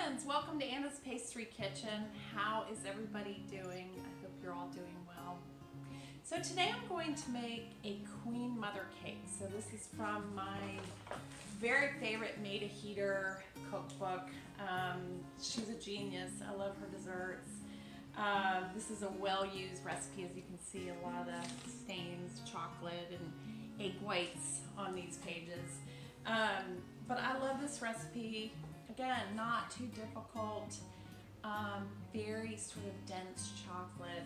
friends, welcome to Anna's Pastry Kitchen. How is everybody doing? I hope you're all doing well. So today I'm going to make a Queen Mother cake. So this is from my very favorite Made a Heater cookbook. She's a genius. I love her desserts. This is a well-used recipe. As you can see, a lot of the stains, chocolate, and egg whites on these pages. But I love this recipe. Again, not too difficult, very sort of dense chocolate.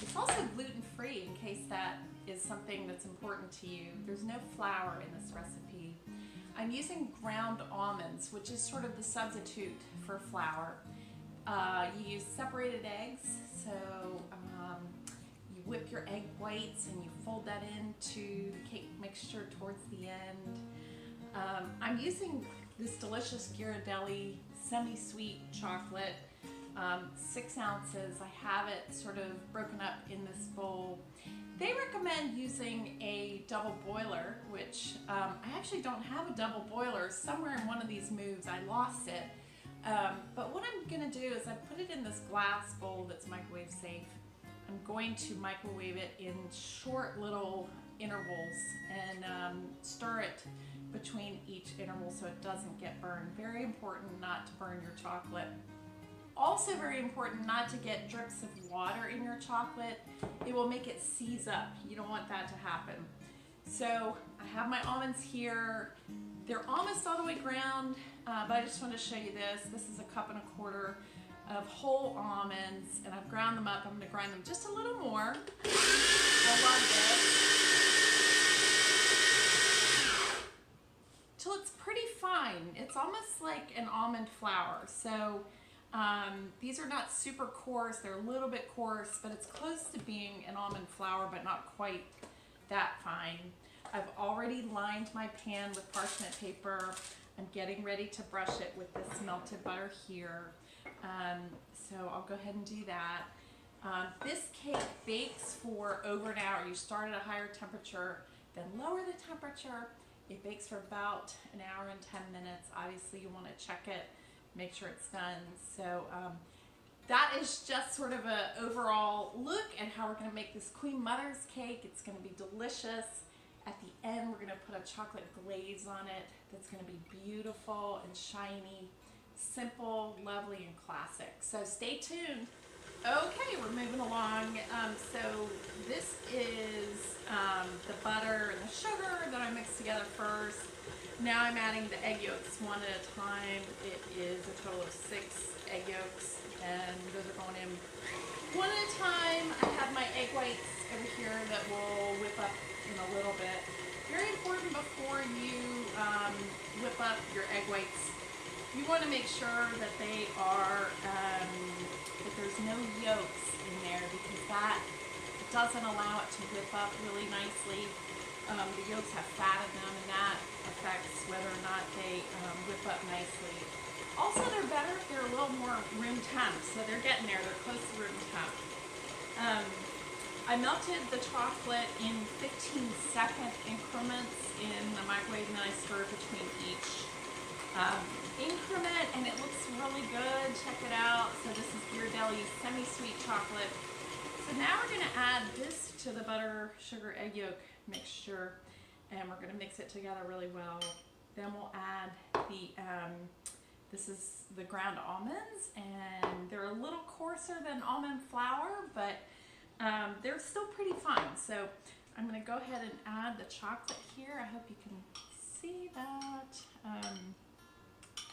It's also gluten-free in case that is something that's important to you. There's no flour in this recipe. I'm using ground almonds, which is sort of the substitute for flour. You use separated eggs, so you whip your egg whites and you fold that into the cake mixture towards the end. I'm using this delicious Ghirardelli semi-sweet chocolate, 6 ounces. I have it sort of broken up in this bowl. They recommend using a double boiler, which I actually don't have a double boiler. Somewhere in one of these moves I lost it. But what I'm gonna do is I put it in this glass bowl that's microwave safe. I'm going to microwave it in short little intervals and stir it between each interval so it doesn't get burned. Very important not to burn your chocolate. Also very important not to get drips of water in your chocolate. It will make it seize up. You don't want that to happen. So I have my almonds here. They're almost all the way ground, but I just want to show you this. This is 1.25 cups of whole almonds, and I've ground them up. I'm going to grind them just a little more. I love this. Till it's pretty fine. It's almost like an almond flour. So these are not super coarse. They're a little bit coarse, but it's close to being an almond flour, but not quite that fine. I've already lined my pan with parchment paper. I'm getting ready to brush it with this melted butter here. So I'll go ahead and do that. This cake bakes for over an hour. You start at a higher temperature, then lower the temperature. It bakes for about an hour and 10 minutes. Obviously, you want to check it, make sure it's done. So that is just sort of an overall look at how we're going to make this Queen Mother's cake. It's going to be delicious. At the end, we're going to put a chocolate glaze on it that's going to be beautiful and shiny, simple, lovely, and classic. So stay tuned. Okay, we're moving along. So this is the butter and the sugar that I mixed together first. Now I'm adding the egg yolks one at a time. It is a total of 6 egg yolks, and those are going in one at a time. I have my egg whites over here that will whip up in a little bit. Very important before you whip up your egg whites, you want to make sure that they are, that there's no yolks in there, because that doesn't allow it to whip up really nicely. The yolks have fat in them, and that affects whether or not they whip up nicely. Also, they're better if they're a little more room temp, so they're getting there. They're close to room temp. I melted the chocolate in 15-second increments in the microwave, and then I stirred between each increment, and it looks really good. Check it out. So this is Ghirardelli's semi-sweet chocolate. So now we're going to add this to the butter, sugar, egg yolk mixture, and we're going to mix it together really well. Then we'll add the this is the ground almonds, and they're a little coarser than almond flour, but they're still pretty fine. So I'm going to go ahead and add the chocolate here. I hope you can see that.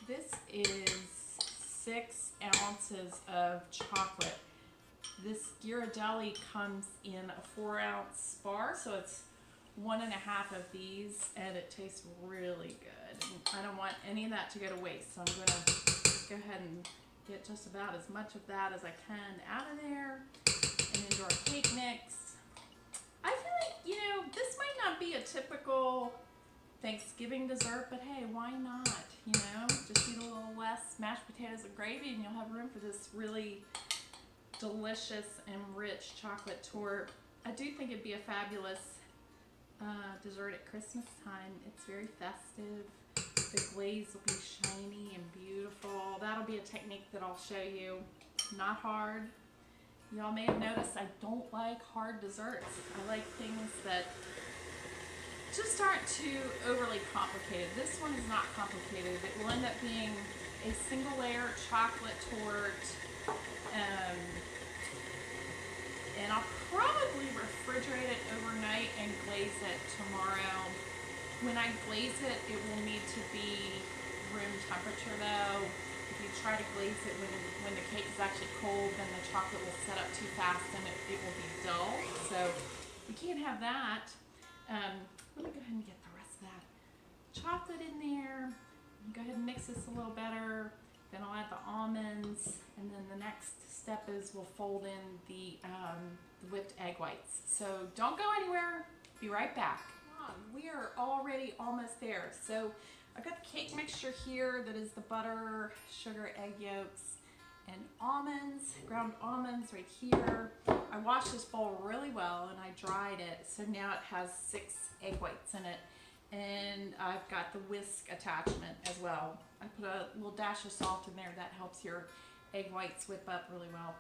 This is 6 ounces of chocolate. This Ghirardelli comes in a 4-ounce bar, so it's 1.5 of these, and it tastes really good. And I don't want any of that to go to waste, so I'm going to go ahead and get just about as much of that as I can out of there and into our cake mix. I feel like, you know, this might not be a typical Thanksgiving dessert, but hey, why not? You know, just eat a little less mashed potatoes and gravy, and you'll have room for this really delicious and rich chocolate torte. I do think it'd be a fabulous dessert at Christmas time. It's very festive. The glaze will be shiny and beautiful. That'll be a technique that I'll show you. Not hard. Y'all may have noticed I don't like hard desserts. I like things that just aren't too overly complicated. This one is not complicated. It will end up being a single layer chocolate torte. And I'll probably refrigerate it overnight and glaze it tomorrow. When I glaze it, it will need to be room temperature though. If you try to glaze it when the cake is actually cold, then the chocolate will set up too fast and it will be dull. So we can't have that. Let me go ahead and get the rest of that chocolate in there. Go ahead and mix this a little better. Then I'll add the almonds, and then the next step is we'll fold in the whipped egg whites. So don't go anywhere. Be right back. We are already almost there. So I've got the cake mixture here that is the butter, sugar, egg yolks, and almonds, ground almonds right here. I washed this bowl really well and I dried it, so now it has 6 egg whites in it. And I've got the whisk attachment as well. I put a little dash of salt in there. That helps your egg whites whip up really well.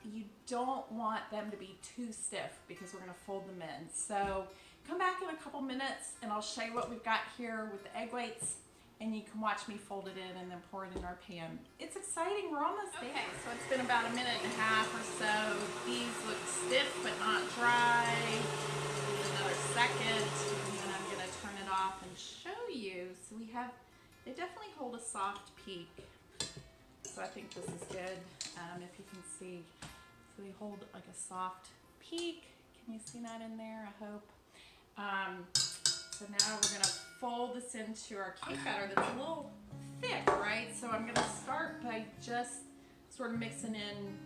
You don't want them to be too stiff because we're going to fold them in. So come back in a couple minutes and I'll show you what we've got here with the egg whites, and you can watch me fold it in and then pour it in our pan. It's exciting. We're almost there. Okay, so it's been about a minute and a half or so. These look stiff but not dry. Another second. Turn it off and show you. So we have, they definitely hold a soft peak. So I think this is good. If you can see, so they hold like a soft peak. Can you see that in there? I hope. So now we're gonna fold this into our cake batter that's a little thick, right? So I'm gonna start by just sort of mixing in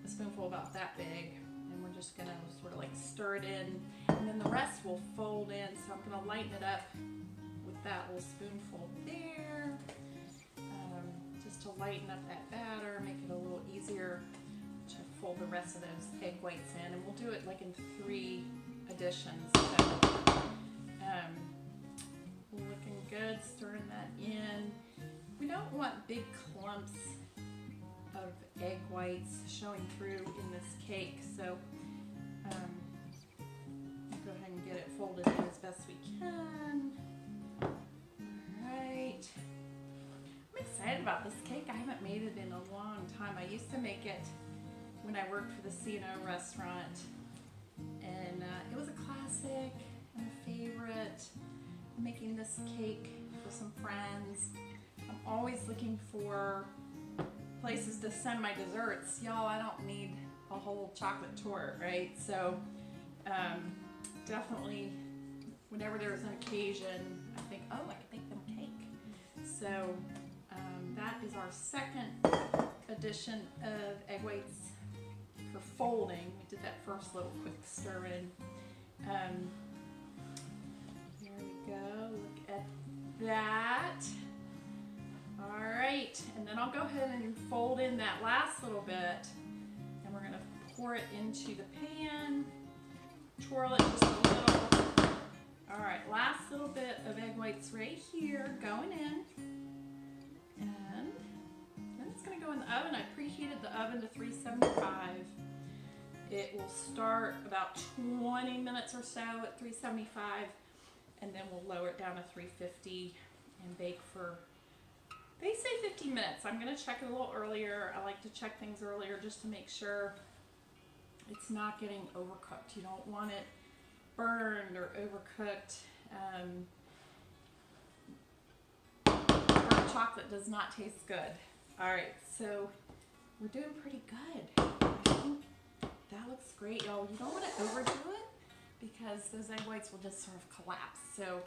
a spoonful about that big. And we're just gonna sort of like stir it in, and then the rest will fold in. So I'm gonna lighten it up with that little spoonful there, just to lighten up that batter, make it a little easier to fold the rest of those egg whites in. And we'll do it like in 3 additions. So, looking good, stirring that in. We don't want big clumps of egg whites showing through in this cake, so go ahead and get it folded in as best we can. Alright, I'm excited about this cake. I haven't made it in a long time. I used to make it when I worked for the C&O restaurant, and it was a classic and a favorite. I'm making this cake for some friends. I'm always looking for places to send my desserts. Y'all, I don't need a whole chocolate torte, right? So definitely whenever there's an occasion, I think, oh, I could make them cake. So that is our second edition of egg whites for folding. We did that first little quick stir in. There we go, look at that. All right, and then I'll go ahead and fold in that last little bit, and we're gonna pour it into the pan, twirl it just a little. All right, last little bit of egg whites right here going in, and then it's gonna go in the oven. I preheated the oven to 375. It will start about 20 minutes or so at 375, and then we'll lower it down to 350 and bake for, they say 15 minutes. I'm gonna check it a little earlier. I like to check things earlier just to make sure it's not getting overcooked. You don't want it burned or overcooked. Burnt chocolate does not taste good. All right, so we're doing pretty good. I think that looks great, y'all. You don't want to overdo it because those egg whites will just sort of collapse. So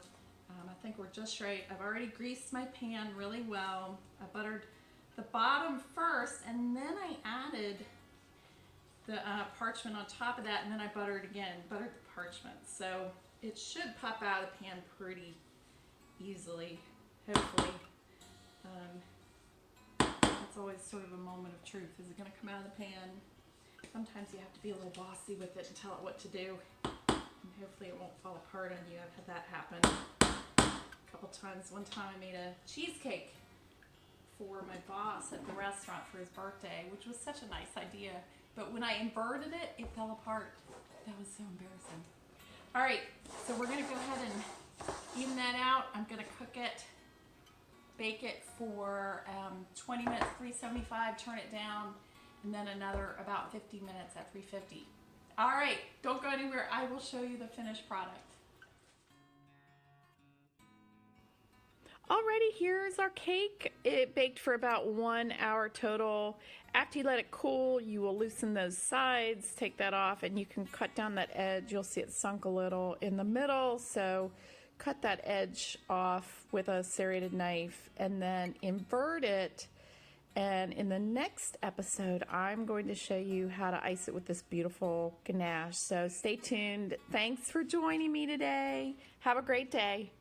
I think we're just right. I've already greased my pan really well. I buttered the bottom first, and then I added the parchment on top of that, and then I buttered again, buttered the parchment. So it should pop out of the pan pretty easily, hopefully. It's always sort of a moment of truth. Is it going to come out of the pan? Sometimes you have to be a little bossy with it and tell it what to do. And hopefully it won't fall apart on you. I've had that happen a couple couple times. One time I made a cheesecake for my boss at the restaurant for his birthday, which was such a nice idea. But when I inverted it, it fell apart. That was so embarrassing. All right, so we're gonna go ahead and even that out. I'm gonna cook it, bake it for 20 minutes, 375, turn it down, and then another about 50 minutes at 350. All right, don't go anywhere. I will show you the finished product. Alrighty, here's our cake. It baked for about 1 hour total. After you let it cool, you will loosen those sides, take that off, and you can cut down that edge. You'll see it sunk a little in the middle, so cut that edge off with a serrated knife and then invert it. And in the next episode, I'm going to show you how to ice it with this beautiful ganache. So stay tuned. Thanks for joining me today. Have a great day.